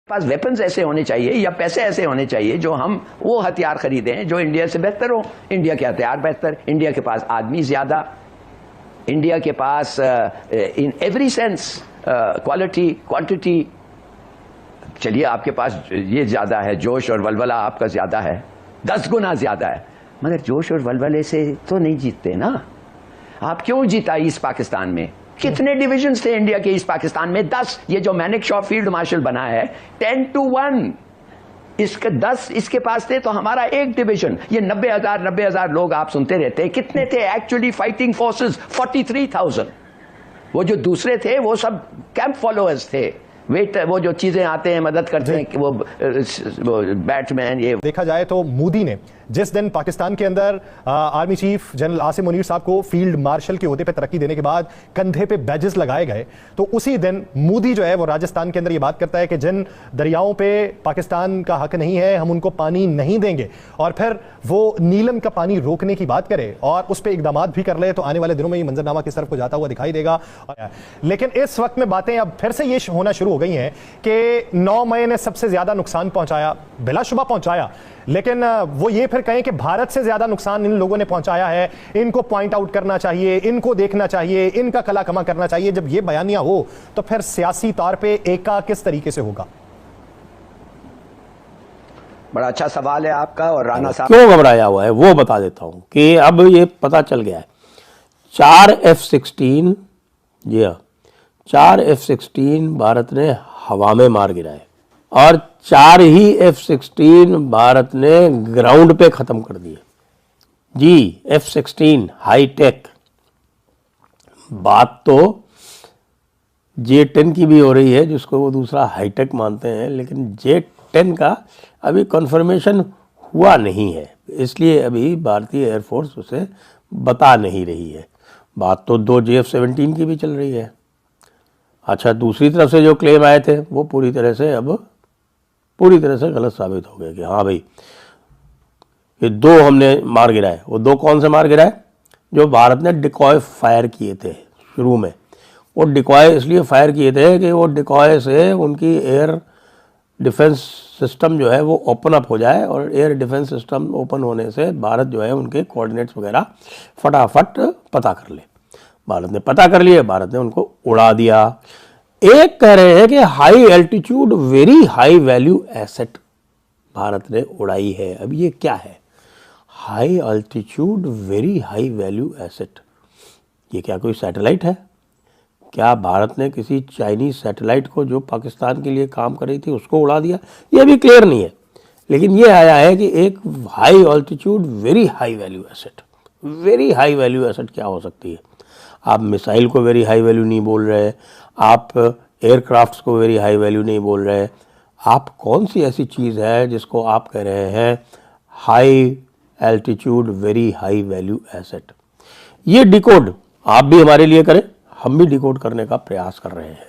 पास weapons ऐसे होने चाहिए या पैसे ऐसे होने चाहिए जो हम वो हथियार खरीदें जो इंडिया से बेहतर हो। इंडिया के हथियार बेहतर, इंडिया के पास आदमी ज्यादा, इंडिया के पास in every sense quality quantity. चलिए आपके पास ये ज्यादा है, जोश और वलवला आपका ज्यादा है, 10 गुना ज्यादा है, मगर जोश और वलवले से तो नहीं जीतते ना। आप क्यों जीता ईस्ट पाकिस्तान में? कितने डिविजन्स थे इंडिया के ईस्ट पाकिस्तान में? 10। ये जो मैनिक शॉ फील्ड मार्शल बना है 10-1, इसके 10 इसके पास थे तो हमारा 1 डिवीजन। ये 90,000 लोग आप सुनते रहते हैं, कितने थे एक्चुअली फाइटिंग फोर्सेस? 43,000। वो जो दूसरे थे वो सब कैंप फॉलोअर्स थे, वेट वो जो चीजें आते हैं मदद करते हैं कि वो बैट्समैन। ये देखा जाए तो मोदी ने जिस दिन पाकिस्तान के अंदर army chief general Asim Munir साहब को फील्ड मार्शल के ओहदे पे तरक्की देने के बाद कंधे पे बैजेस लगाए गए, तो उसी दिन मोदी जो है वो राजस्थान के अंदर ये बात करता है कि जिन दरियाओं पे पाकिस्तान का हक नहीं है हम उनको पानी नहीं देंगे, और फिर वो नीलम का पानी रोकने की बात करे और उस पर इकदाम भी कर ले। तो आने वाले दिनों में ये मंजरनामा किस तरफ को जाता हुआ दिखाई देगा। लेकिन इस वक्त में बातें अब फिर से ये होना शुरू हो गई हैं कि 9 मई ने सबसे ज्यादा नुकसान पहुंचाया, बिलाशुबा पहुंचाया, लेकिन वो ये फिर कहें कि भारत से ज्यादा नुकसान इन लोगों ने पहुंचाया है, इनको पॉइंट आउट करना चाहिए, इनको देखना चाहिए, इनका कला कमा करना चाहिए। जब ये बयानियां हो तो फिर सियासी तौर पे एका किस तरीके से होगा? बड़ा अच्छा सवाल है आपका। और राणा साहब क्यों घबराया हुआ है वो बता देता हूं कि अब ये पता चल गया है 4 F-16, जी हाँ 4 F-16 भारत ने हवा में मार गिराए और 4 ही F-16 भारत ने ग्राउंड पे खत्म कर दिए। जी F-16 हाई टेक। बात तो J-10 की भी हो रही है जिसको वो दूसरा हाईटेक मानते हैं, लेकिन J-10 का अभी कंफर्मेशन हुआ नहीं है, इसलिए अभी भारतीय एयरफोर्स उसे बता नहीं रही है। बात तो 2 JF-17 की भी चल रही है। अच्छा, दूसरी तरफ से जो क्लेम आए थे वो पूरी तरह से गलत साबित हो गए कि हाँ भाई ये 2 हमने मार गिराए। वो 2 कौन से मार गिराए? जो भारत ने डिकॉय फायर किए थे शुरू में। वो डिकॉय इसलिए फायर किए थे कि वो डिकॉय से उनकी एयर डिफेंस सिस्टम जो है वो ओपन अप हो जाए, और एयर डिफेंस सिस्टम ओपन होने से भारत जो है उनके कोऑर्डिनेट्स वगैरह फटाफट पता कर ले। भारत ने पता कर लिए, भारत ने उनको उड़ा दिया। एक कह रहे हैं कि high altitude very high value asset Bharat ने उड़ाई है। अब ये क्या है? High altitude very high value asset, ये क्या कोई सैटेलाइट है? क्या भारत ने किसी चाइनीज सैटेलाइट को जो पाकिस्तान के लिए काम कर रही थी उसको उड़ा दिया? ये भी क्लियर नहीं है, लेकिन ये आया है कि एक high altitude very high value asset. Very high value asset क्या हो सकती है? आप मिसाइल को वेरी हाई वैल्यू नहीं बोल रहे, आप एयरक्राफ्ट्स को वेरी हाई वैल्यू नहीं बोल रहे, आप कौन सी ऐसी चीज़ है जिसको आप कह रहे हैं high altitude very high value asset? ये डिकोड आप भी हमारे लिए करें, हम भी डिकोड करने का प्रयास कर रहे हैं।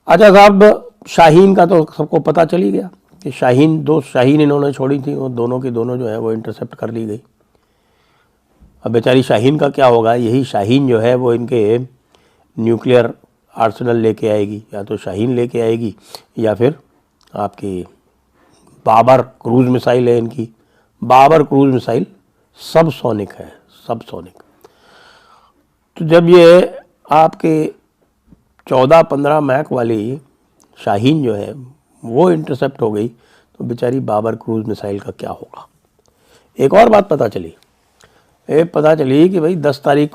अच्छा साहब, शाहीन का तो सबको पता चल ही गया कि शाहीन 2 शाहीन इन्होंने छोड़ी थी, वो दोनों की दोनों जो है वो इंटरसेप्ट कर ली गई। अब बेचारी शाहीन का क्या होगा? यही शाहीन जो है वो इनके न्यूक्लियर आर्सेनल लेके आएगी, या तो शाहीन लेके आएगी या फिर आपकी बाबर क्रूज मिसाइल है इनकी। बाबर क्रूज मिसाइल सब सोनिक है, सब सोनिक। तो जब ये आपके 14-15 मैक वाली शाहीन जो है वो इंटरसेप्ट हो गई, तो बेचारी बाबर क्रूज मिसाइल का क्या होगा? एक और बात पता चली कि भाई 10 तारीख